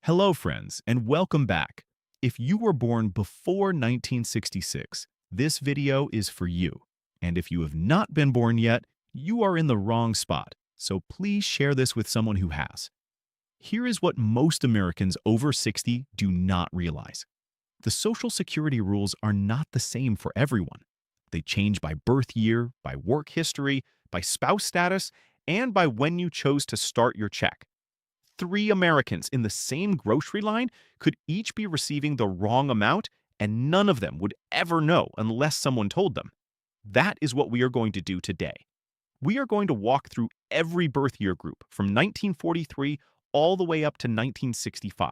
Hello, friends, and welcome back. If you were born before 1966, this video is for you. And if you have not been born yet, you are in the wrong spot. So please share this with someone who has. Here is what most Americans over 60 do not realize. The Social Security rules are not the same for everyone. They change by birth year, by work history, by spouse status, and by when you chose to start your check. Three Americans in the same grocery line could each be receiving the wrong amount, and none of them would ever know unless someone told them. That is what we are going to do today. We are going to walk through every birth year group from 1943 all the way up to 1965,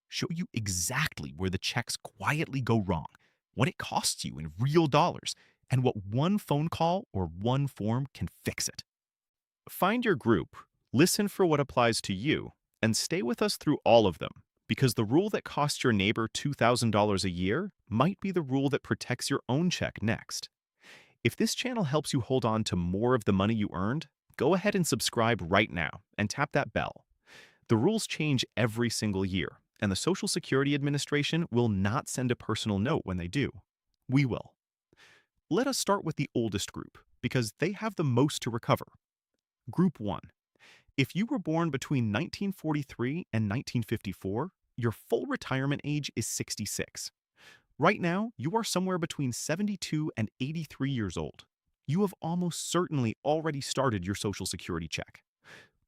show you exactly where the checks quietly go wrong, what it costs you in real dollars, and what one phone call or one form can fix it. Find your group, listen for what applies to you, and stay with us through all of them, because the rule that costs your neighbor $2,000 a year might be the rule that protects your own check next. If this channel helps you hold on to more of the money you earned, go ahead and subscribe right now and tap that bell. The rules change every single year, and the Social Security Administration will not send a personal note when they do. We will. Let us start with the oldest group, because they have the most to recover. Group 1. If you were born between 1943 and 1954, your full retirement age is 66. Right now, you are somewhere between 72 and 83 years old. You have almost certainly already started your Social Security check.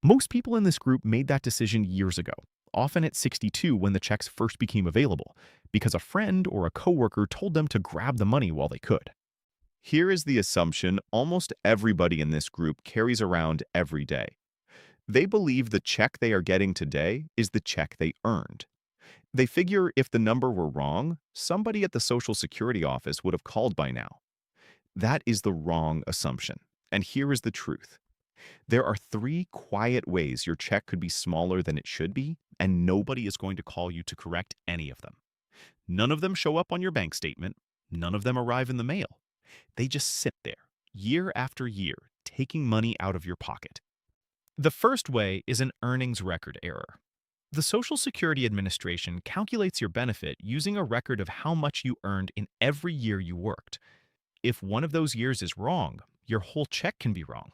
Most people in this group made that decision years ago, often at 62 when the checks first became available, because a friend or a coworker told them to grab the money while they could. Here is the assumption almost everybody in this group carries around every day. They believe the check they are getting today is the check they earned. They figure if the number were wrong, somebody at the Social Security office would have called by now. That is the wrong assumption, and here is the truth. There are three quiet ways your check could be smaller than it should be, and nobody is going to call you to correct any of them. None of them show up on your bank statement. None of them arrive in the mail. They just sit there, year after year, taking money out of your pocket. The first way is an earnings record error. The Social Security Administration calculates your benefit using a record of how much you earned in every year you worked. If one of those years is wrong, your whole check can be wrong.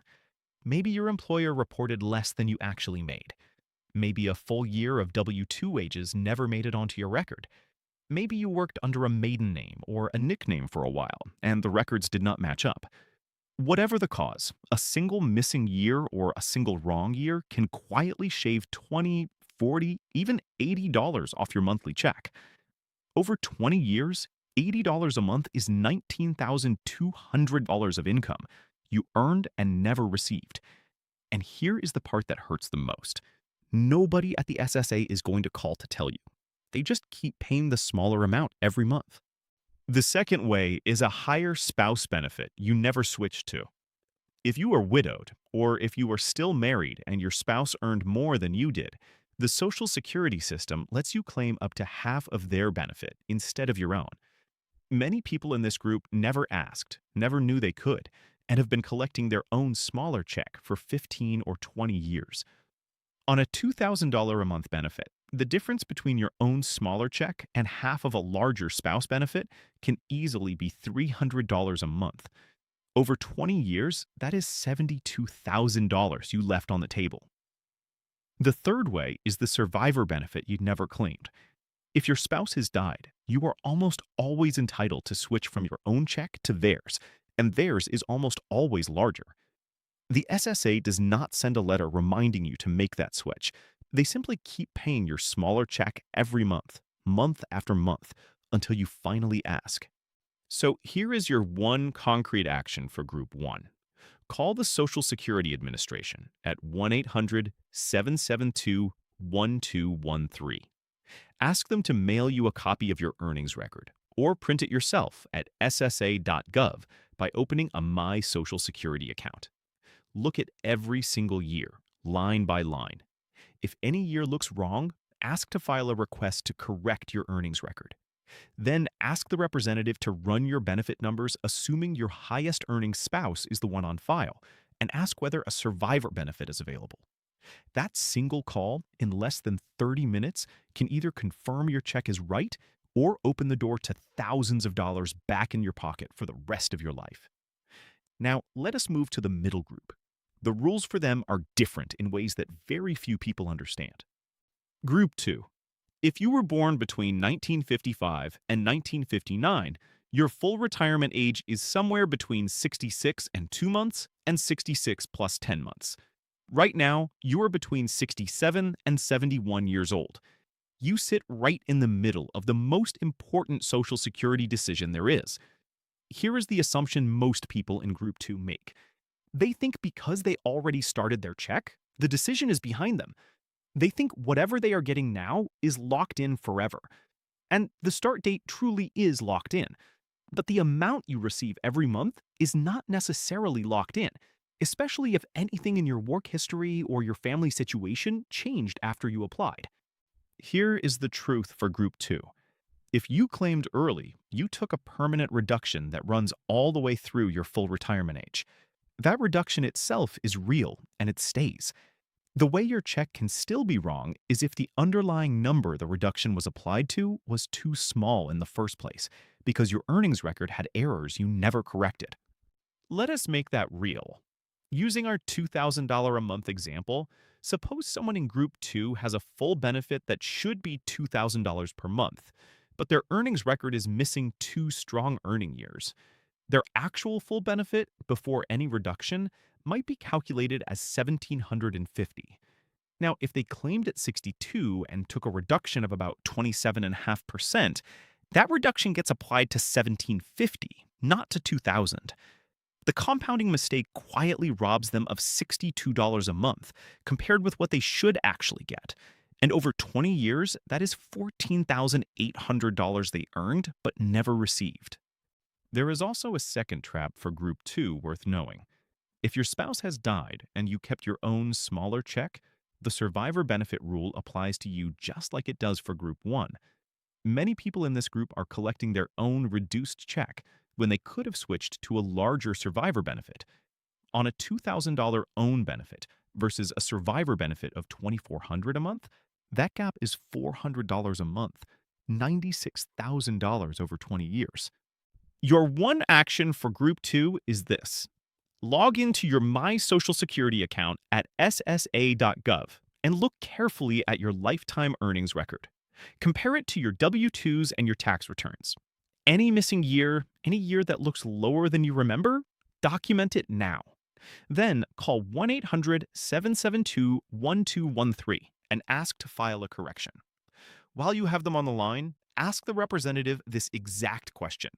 Maybe your employer reported less than you actually made. Maybe a full year of W-2 wages never made it onto your record. Maybe you worked under a maiden name or a nickname for a while, and the records did not match up. Whatever the cause, a single missing year or a single wrong year can quietly shave $20, $40, even $80 off your monthly check. Over 20 years, $80 a month is $19,200 of income you earned and never received. And here is the part that hurts the most. Nobody at the SSA is going to call to tell you. They just keep paying the smaller amount every month. The second way is a higher spouse benefit you never switched to. If you are widowed, or if you are still married and your spouse earned more than you did, the Social Security system lets you claim up to half of their benefit instead of your own. Many people in this group never asked, never knew they could, and have been collecting their own smaller check for 15 or 20 years. On a $2,000 a month benefit, the difference between your own smaller check and half of a larger spouse benefit can easily be $300 a month. Over 20 years, that is $72,000 you left on the table. The third way is the survivor benefit you'd never claimed. If your spouse has died, you are almost always entitled to switch from your own check to theirs, and theirs is almost always larger. The SSA does not send a letter reminding you to make that switch. They simply keep paying your smaller check every month, month after month, until you finally ask. So here is your one concrete action for Group 1. Call the Social Security Administration at 1-800-772-1213. Ask them to mail you a copy of your earnings record, or print it yourself at ssa.gov by opening a My Social Security account. Look at every single year, line by line. If any year looks wrong, ask to file a request to correct your earnings record. Then ask the representative to run your benefit numbers assuming your highest earning spouse is the one on file, and ask whether a survivor benefit is available. That single call in less than 30 minutes can either confirm your check is right or open the door to thousands of dollars back in your pocket for the rest of your life. Now, let us move to the middle group. The rules for them are different in ways that very few people understand. Group 2. If you were born between 1955 and 1959, your full retirement age is somewhere between 66 and 2 months and 66 plus 10 months. Right now, you are between 67 and 71 years old. You sit right in the middle of the most important Social Security decision there is. Here is the assumption most people in Group 2 make. They think because they already started their check, the decision is behind them. They think whatever they are getting now is locked in forever. And the start date truly is locked in. But the amount you receive every month is not necessarily locked in, especially if anything in your work history or your family situation changed after you applied. Here is the truth for Group 2. If you claimed early, you took a permanent reduction that runs all the way through your full retirement age. That reduction itself is real and it stays. The way your check can still be wrong is if the underlying number the reduction was applied to was too small in the first place, because your earnings record had errors you never corrected. Let us make that real. Using our $2,000 a month example, suppose someone in Group 2 has a full benefit that should be $2,000 per month, but their earnings record is missing 2 strong earning years. Their actual full benefit before any reduction might be calculated as $1,750. Now, if they claimed at 62 and took a reduction of about 27.5%, that reduction gets applied to 1750, not to 2000. The compounding mistake quietly robs them of $62 a month compared with what they should actually get. And over 20 years, that is $14,800 they earned but never received. There is also a second trap for Group 2 worth knowing. If your spouse has died and you kept your own smaller check, the survivor benefit rule applies to you just like it does for Group 1. Many people in this group are collecting their own reduced check when they could have switched to a larger survivor benefit. On a $2,000 own benefit versus a survivor benefit of $2,400 a month, that gap is $400 a month, $96,000 over 20 years. Your one action for Group 2 is this. Log into your My Social Security account at ssa.gov and look carefully at your lifetime earnings record. Compare it to your W-2s and your tax returns. Any missing year, any year that looks lower than you remember, document it now. Then call 1-800-772-1213 and ask to file a correction. While you have them on the line, ask the representative this exact question.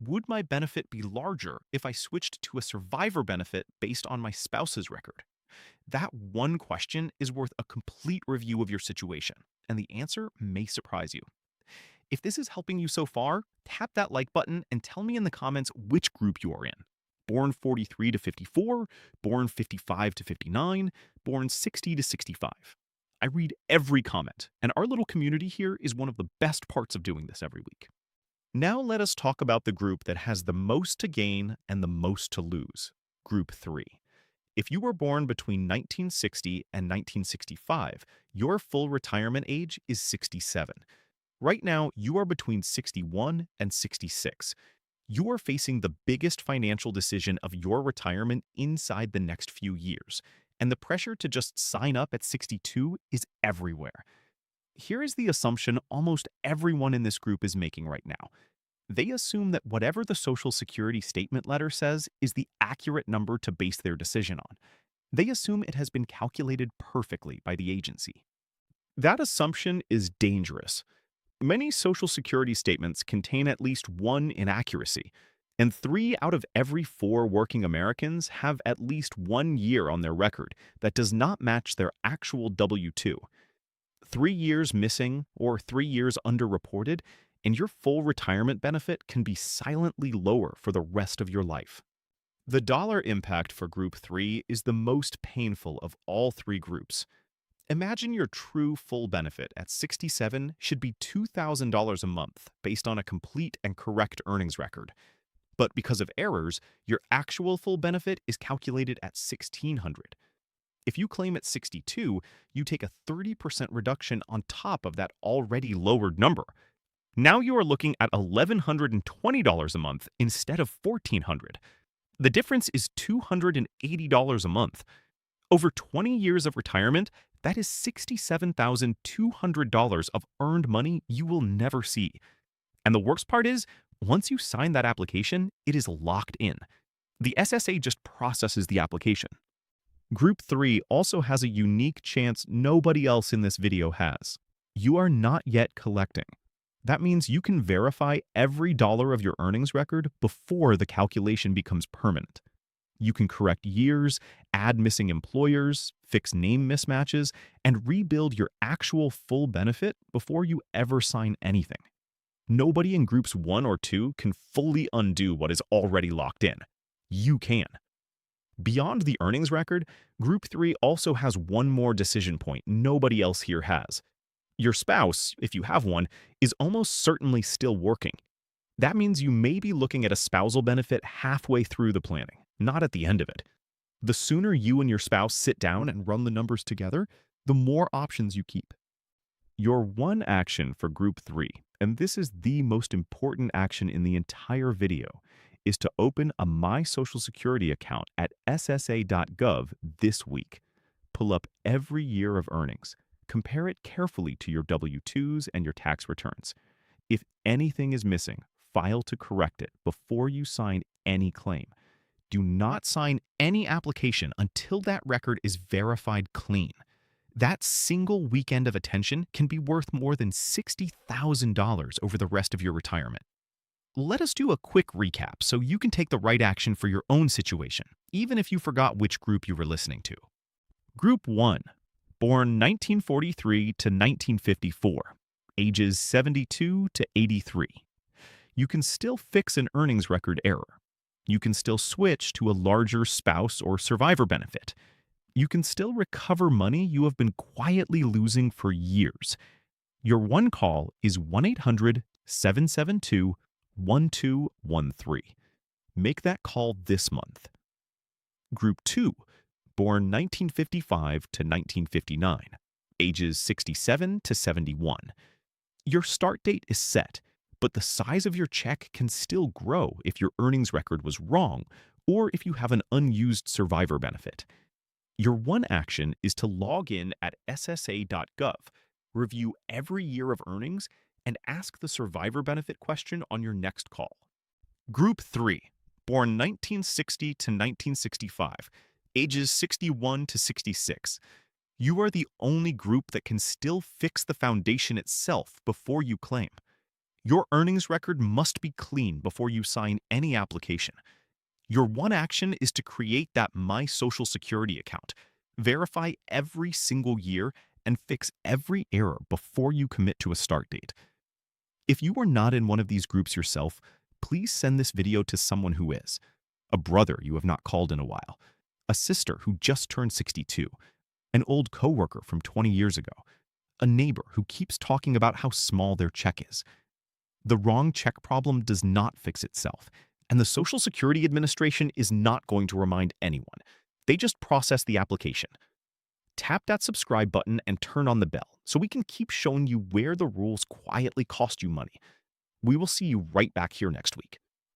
Would my benefit be larger if I switched to a survivor benefit based on my spouse's record? That one question is worth a complete review of your situation, and the answer may surprise you. If this is helping you so far, tap that like button and tell me in the comments which group you are in. Born 43 to 54, born 55 to 59, born 60 to 65. I read every comment, and our little community here is one of the best parts of doing this every week. Now let us talk about the group that has the most to gain and the most to lose, Group 3. If you were born between 1960 and 1965, your full retirement age is 67. Right now, you are between 61 and 66. You are facing the biggest financial decision of your retirement inside the next few years, and the pressure to just sign up at 62 is everywhere. Here is the assumption almost everyone in this group is making right now. They assume that whatever the Social Security statement letter says is the accurate number to base their decision on. They assume it has been calculated perfectly by the agency. That assumption is dangerous. Many Social Security statements contain at least one inaccuracy, and 3 out of every 4 working Americans have at least 1 year on their record that does not match their actual W-2. 3 years missing or 3 years underreported, and your full retirement benefit can be silently lower for the rest of your life. The dollar impact for Group 3 is the most painful of all 3 groups. Imagine your true full benefit at 67 should be $2,000 a month based on a complete and correct earnings record. But because of errors, your actual full benefit is calculated at $1,600. If you claim at 62, you take a 30% reduction on top of that already lowered number. Now you are looking at $1,120 a month instead of $1,400. The difference is $280 a month. Over 20 years of retirement, that is $67,200 of earned money you will never see. And the worst part is, once you sign that application, it is locked in. The SSA just processes the application. Group 3 also has a unique chance nobody else in this video has. You are not yet collecting. That means you can verify every dollar of your earnings record before the calculation becomes permanent. You can correct years, add missing employers, fix name mismatches, and rebuild your actual full benefit before you ever sign anything. Nobody in Groups 1 or 2 can fully undo what is already locked in. You can. Beyond the earnings record, Group 3 also has one more decision point nobody else here has. Your spouse, if you have one, is almost certainly still working. That means you may be looking at a spousal benefit halfway through the planning, not at the end of it. The sooner you and your spouse sit down and run the numbers together, the more options you keep. Your one action for Group 3, and this is the most important action in the entire video, is to open a My Social Security account at ssa.gov this week. Pull up every year of earnings. Compare it carefully to your W-2s and your tax returns. If anything is missing, file to correct it before you sign any claim. Do not sign any application until that record is verified clean. That single weekend of attention can be worth more than $60,000 over the rest of your retirement. Let us do a quick recap so you can take the right action for your own situation, even if you forgot which group you were listening to. Group 1, born 1943 to 1954, ages 72 to 83. You can still fix an earnings record error. You can still switch to a larger spouse or survivor benefit. You can still recover money you have been quietly losing for years. Your one call is 1-800-772-1213. Make that call this month. Group 2, born 1955 to 1959, ages 67 to 71. Your start date is set, but the size of your check can still grow if your earnings record was wrong or if you have an unused survivor benefit. Your one action is to log in at ssa.gov, review every year of earnings, and ask the survivor benefit question on your next call. Group 3, born 1960 to 1965, ages 61 to 66. You are the only group that can still fix the foundation itself before you claim. Your earnings record must be clean before you sign any application. Your one action is to create that My Social Security account, verify every single year, and fix every error before you commit to a start date. If you are not in one of these groups yourself, please send this video to someone who is. A brother you have not called in a while, a sister who just turned 62, an old coworker from 20 years ago, a neighbor who keeps talking about how small their check is. The wrong check problem does not fix itself, and the Social Security Administration is not going to remind anyone. They just process the application. Tap that subscribe button and turn on the bell so we can keep showing you where the rules quietly cost you money. We will see you right back here next week.